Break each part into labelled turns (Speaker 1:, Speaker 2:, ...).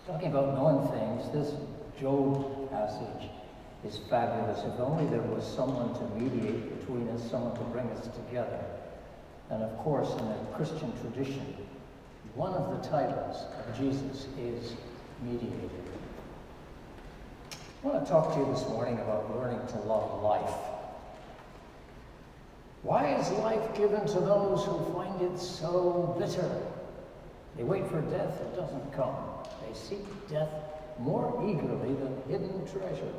Speaker 1: Talking about knowing things, this Job passage is fabulous. If only there was someone to mediate between us, someone to bring us together. And of course, in the Christian tradition, one of the titles of Jesus is mediator. I want to talk to you this morning about learning to love life. Why is life given to those who find it so bitter? They wait for death, it doesn't come. They seek death more eagerly than hidden treasure.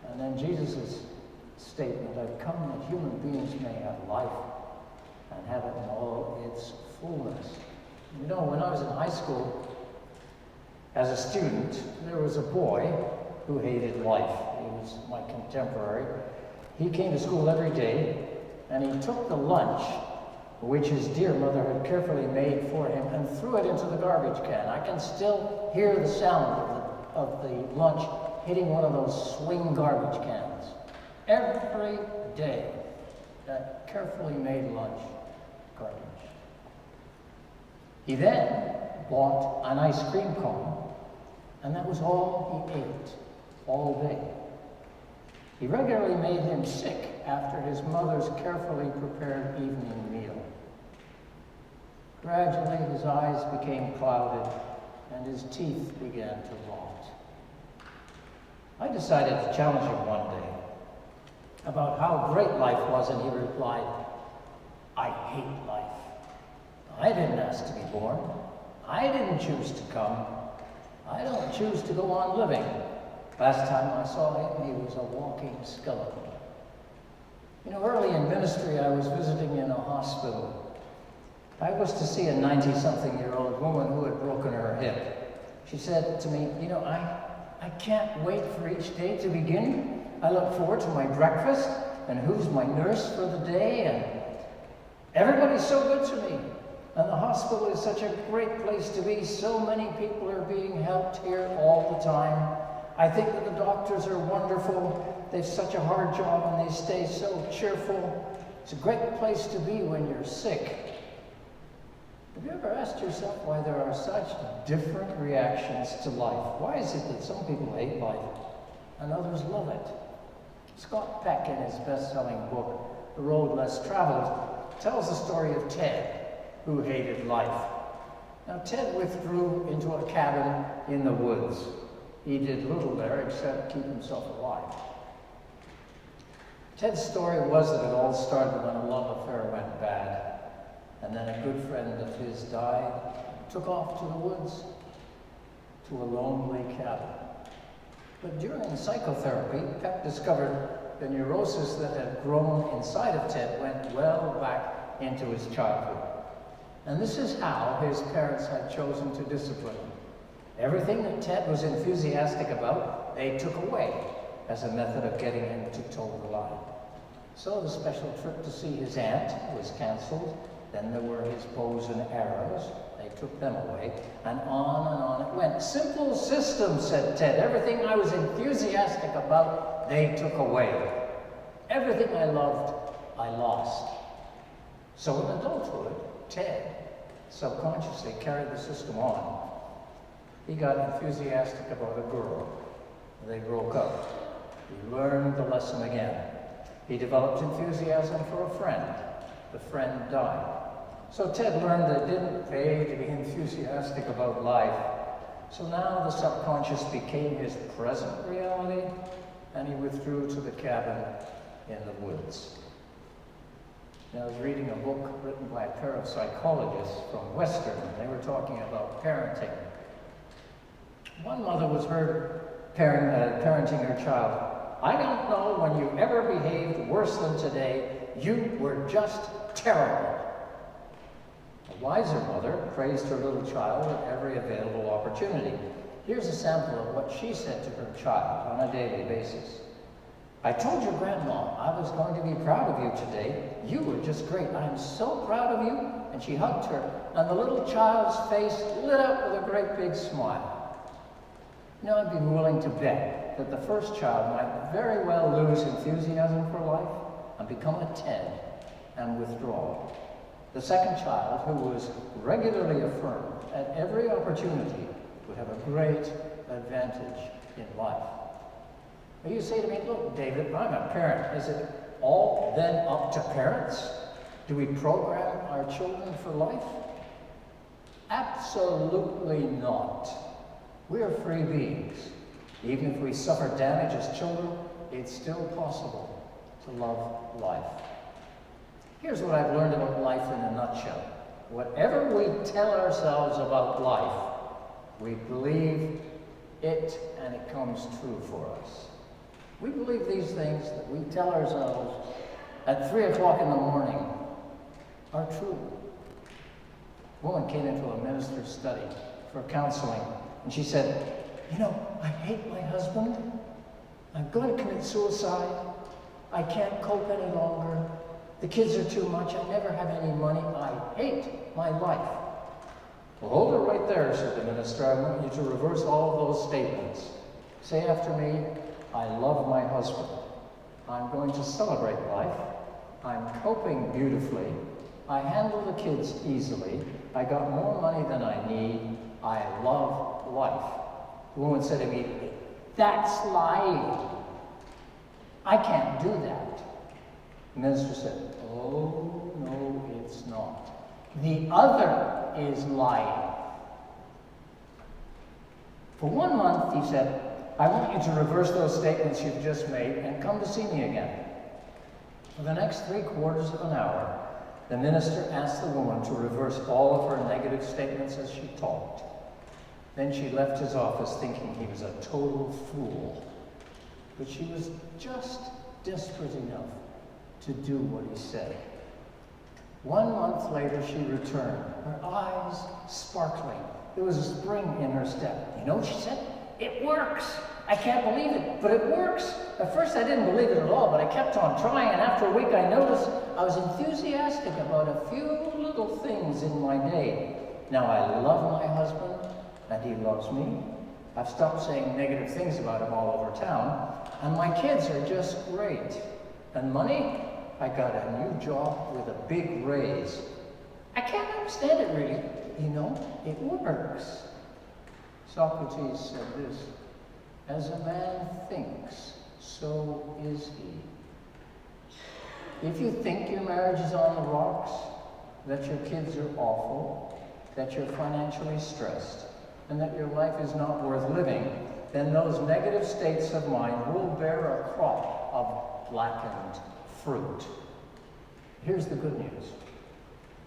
Speaker 1: And then Jesus' statement, I've come that human beings may have life and have it in all its fullness. You know, when I was in high school, as a student, there was a boy who hated life. He was my contemporary. He came to school every day, and he took the lunch, which his dear mother had carefully made for him, and threw it into the garbage can. I can still hear the sound of the lunch hitting one of those swing garbage cans. Every day, that carefully made lunch, garbage. He then bought an ice cream cone, and that was all he ate all day. He regularly made him sick after his mother's carefully prepared evening meal. Gradually, his eyes became clouded, and his teeth began to rot. I decided to challenge him one day about how great life was, and he replied, I hate life. I didn't ask to be born. I didn't choose to come. I don't choose to go on living. Last time I saw him, he was a walking skeleton. You know, early in ministry, I was visiting in a hospital. I was to see a 90-something-year-old woman who had broken her hip. She said to me, you know, I can't wait for each day to begin. I look forward to my breakfast and who's my nurse for the day, and everybody's so good to me. And the hospital is such a great place to be. So many people are being helped here all the time. I think that the doctors are wonderful. They've such a hard job and they stay so cheerful. It's a great place to be when you're sick. Have you ever asked yourself why there are such different reactions to life? Why is it that some people hate life and others love it? Scott Peck, in his best-selling book, The Road Less Traveled, tells the story of Ted, who hated life. Now, Ted withdrew into a cabin in the woods. He did little there except keep himself alive. Ted's story was that it all started when a love affair went bad. And then a good friend of his died, took off to the woods, to a lonely cabin. But during psychotherapy, Peck discovered the neurosis that had grown inside of Ted went well back into his childhood. And this is how his parents had chosen to discipline him. Everything that Ted was enthusiastic about, they took away as a method of getting him to toe the line. So the special trip to see his aunt was canceled. Then there were his bows and arrows. They took them away, and on it went. Simple system, said Ted. Everything I was enthusiastic about, they took away. Everything I loved, I lost. So in adulthood, Ted subconsciously carried the system on. He got enthusiastic about a girl. They broke up. He learned the lesson again. He developed enthusiasm for a friend. The friend died. So Ted learned that it didn't pay to be enthusiastic about life. So now the subconscious became his present reality, and he withdrew to the cabin in the woods. Now, I was reading a book written by a pair of psychologists from Western, and they were talking about parenting. One mother was heard parenting her child. I don't know when you ever behaved worse than today. You were just terrible. A wiser mother praised her little child at every available opportunity. Here's a sample of what she said to her child on a daily basis. I told your grandma I was going to be proud of you today. You were just great. I am so proud of you. And she hugged her, and the little child's face lit up with a great big smile. You know, I'd be willing to bet that the first child might very well lose enthusiasm for life and become a Ted and withdraw. The second child, who was regularly affirmed at every opportunity, would have a great advantage in life. Now you say to me, look, David, I'm a parent. Is it all then up to parents? Do we program our children for life? Absolutely not. We are free beings. Even if we suffer damage as children, it's still possible to love life. Here's what I've learned about life in a nutshell. Whatever we tell ourselves about life, we believe it and it comes true for us. We believe these things that we tell ourselves at 3 o'clock in the morning are true. A woman came into a minister's study for counseling, and she said, you know, I hate my husband. I'm going to commit suicide. I can't cope any longer. The kids are too much. I never have any money. I hate my life. Well, hold it right there, said the minister. I want you to reverse all of those statements. Say after me, I love my husband. I'm going to celebrate life. I'm coping beautifully. I handle the kids easily. I got more money than I need. I love life. The woman said immediately, that's lying. I can't do that. The minister said, oh, no, it's not. The other is lying. For 1 month, he said, I want you to reverse those statements you've just made and come to see me again. For the next 3/4 of an hour, the minister asked the woman to reverse all of her negative statements as she talked. Then she left his office thinking he was a total fool. But she was just desperate enough to do what he said. 1 month later, she returned, her eyes sparkling. There was a spring in her step. You know what she said? It works. I can't believe it, but it works. At first, I didn't believe it at all, but I kept on trying, and after a week, I noticed I was enthusiastic about a few little things in my day. Now, I love my husband, and he loves me. I've stopped saying negative things about him all over town, and my kids are just great. And money? I got a new job with a big raise. I can't understand it really. You know, it works. Socrates said this, as a man thinks, so is he. If you think your marriage is on the rocks, that your kids are awful, that you're financially stressed, and that your life is not worth living, then those negative states of mind will bear a crop of blackened fruit. Here's the good news.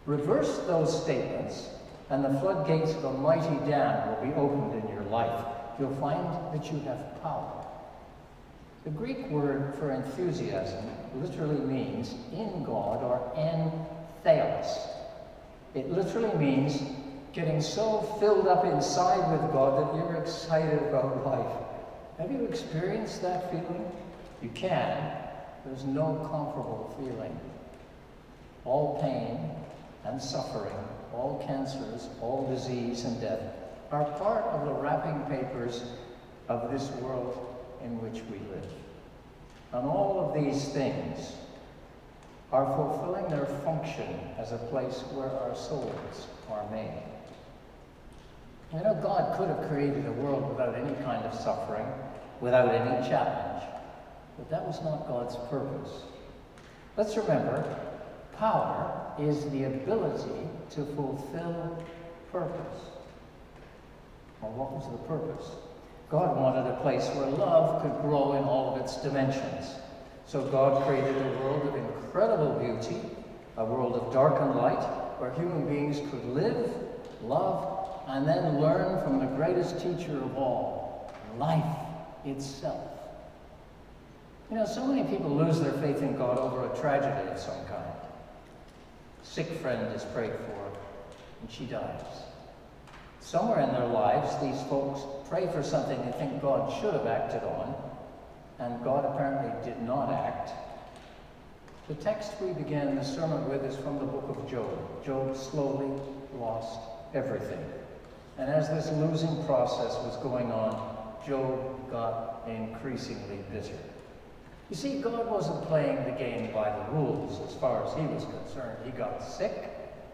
Speaker 1: Reverse those statements, and the floodgates of a mighty dam will be opened in your life. You'll find that you have power. The Greek word for enthusiasm literally means in God or en theos. It literally means getting so filled up inside with God that you're excited about life. Have you experienced that feeling? You can. There's no comparable feeling. All pain and suffering, all cancers, all disease and death are part of the wrapping papers of this world in which we live. And all of these things are fulfilling their function as a place where our souls are made. You know, God could have created a world without any kind of suffering, without any challenge, but that was not God's purpose. Let's remember, power is the ability to fulfill purpose. Well, what was the purpose? God wanted a place where love could grow in all of its dimensions. So God created a world of incredible beauty, a world of dark and light, where human beings could live, love, and then learn from the greatest teacher of all, life itself. You know, so many people lose their faith in God over a tragedy of some kind. A sick friend is prayed for, and she dies. Somewhere in their lives, these folks pray for something they think God should have acted on, and God apparently did not act. The text we began the sermon with is from the book of Job. Job slowly lost everything. And as this losing process was going on, Job got increasingly bitter. You see, God wasn't playing the game by the rules as far as he was concerned. He got sick,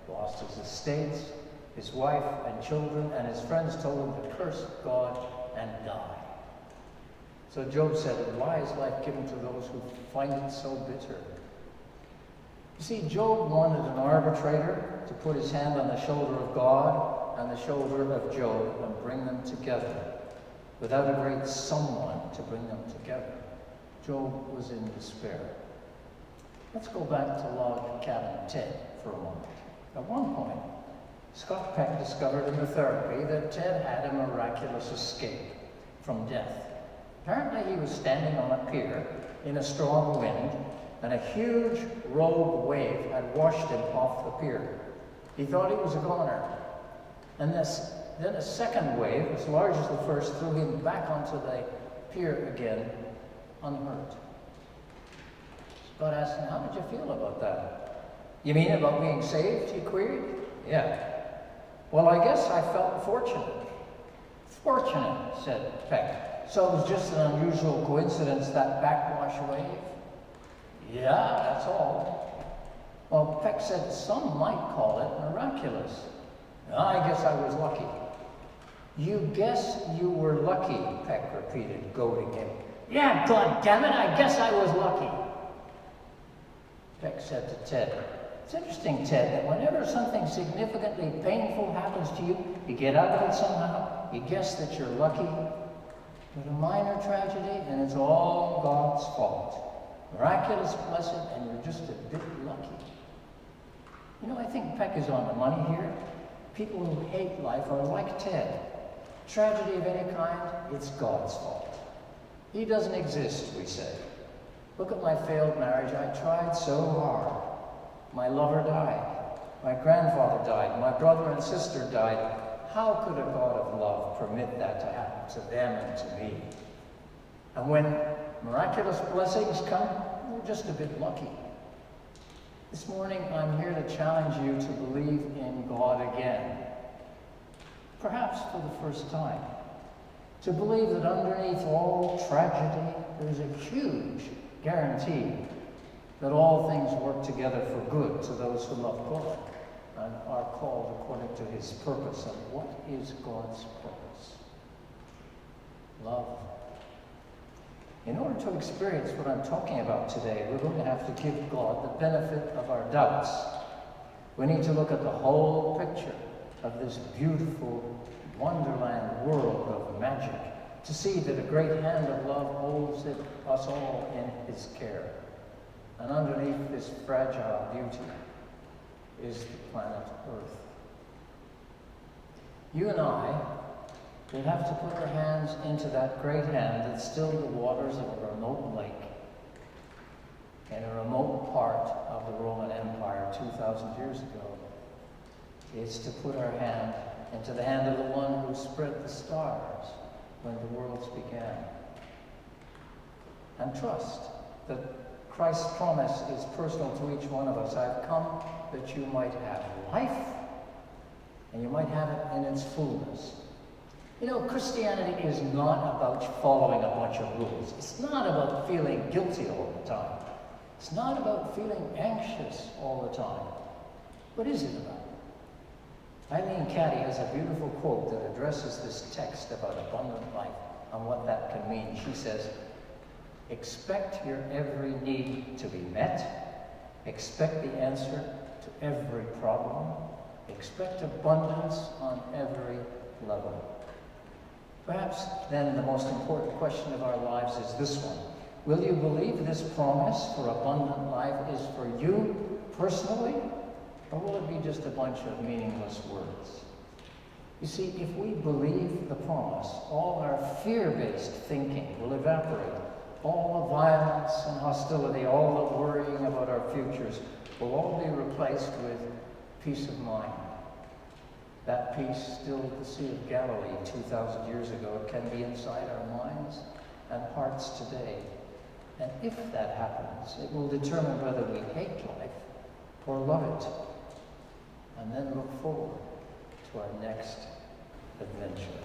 Speaker 1: lost his estates, His wife and children and his friends told him to curse God and die. So Job said, why is life given to those who find it so bitter? You see, Job wanted an arbitrator to put his hand on the shoulder of God and the shoulder of Job and bring them together, without a great someone to bring them together. Job was in despair. Let's go back to Log Cabin Ted for a moment. At one point, Scott Peck discovered in the therapy that Ted had a miraculous escape from death. Apparently he was standing on a pier in a strong wind, and a huge rogue wave had washed him off the pier. He thought he was a goner. And then a second wave, as large as the first, threw him back onto the pier again, unhurt. Scott asked him, how did you feel about that? You mean about being saved, he queried. Yeah. Well, I guess I felt fortunate. Fortunate, said Peck. So it was just an unusual coincidence, that backwash wave? Yeah, that's all. Well, Peck said some might call it miraculous. I guess I was lucky. You guess you were lucky, Peck repeated, goading him. Yeah, God damn it, I guess I was lucky. Peck said to Ted, it's interesting, Ted, that whenever something significantly painful happens to you, you get out of it somehow, you guess that you're lucky. But a minor tragedy, and it's all God's fault. Miraculous blessing, and you're just a bit lucky. You know, I think Peck is on the money here. People who hate life are like Ted. Tragedy of any kind, it's God's fault. He doesn't exist, we say. Look at my failed marriage. I tried so hard. My lover died. My grandfather died. My brother and sister died. How could a God of love permit that to happen to them and to me? And when miraculous blessings come, we're just a bit lucky. This morning, I'm here to challenge you to believe in God again. Perhaps for the first time. To believe that underneath all tragedy, there's a huge guarantee that all things work together for good to those who love God and are called according to his purpose. And what is God's purpose? Love. In order to experience what I'm talking about today, we're going to have to give God the benefit of our doubts. We need to look at the whole picture of this beautiful wonderland world of magic to see that a great hand of love holds us all in his care. And underneath this fragile beauty is the planet Earth. You and I will have to put our hands into that great hand that stilled the waters of a remote lake in a remote part of the Roman Empire 2,000 years ago. It's to put our hand into the hand of the one who spread the stars when the worlds began. And trust that Christ's promise is personal to each one of us. I've come that you might have life, and you might have it in its fullness. You know, Christianity is not about following a bunch of rules. It's not about feeling guilty all the time. It's not about feeling anxious all the time. What is it about? Eileen Caddy has a beautiful quote that addresses this text about abundant life and what that can mean. She says, expect your every need to be met. Expect the answer to every problem. Expect abundance on every level. Perhaps then the most important question of our lives is this one. Will you believe this promise for abundant life is for you personally, or will it be just a bunch of meaningless words? You see, if we believe the promise, all our fear-based thinking will evaporate. All the violence and hostility, all the worrying about our futures will all be replaced with peace of mind. That peace stilled at the Sea of Galilee 2,000 years ago. It can be inside our minds and hearts today. And if that happens, it will determine whether we hate life or love it, and then look forward to our next adventure.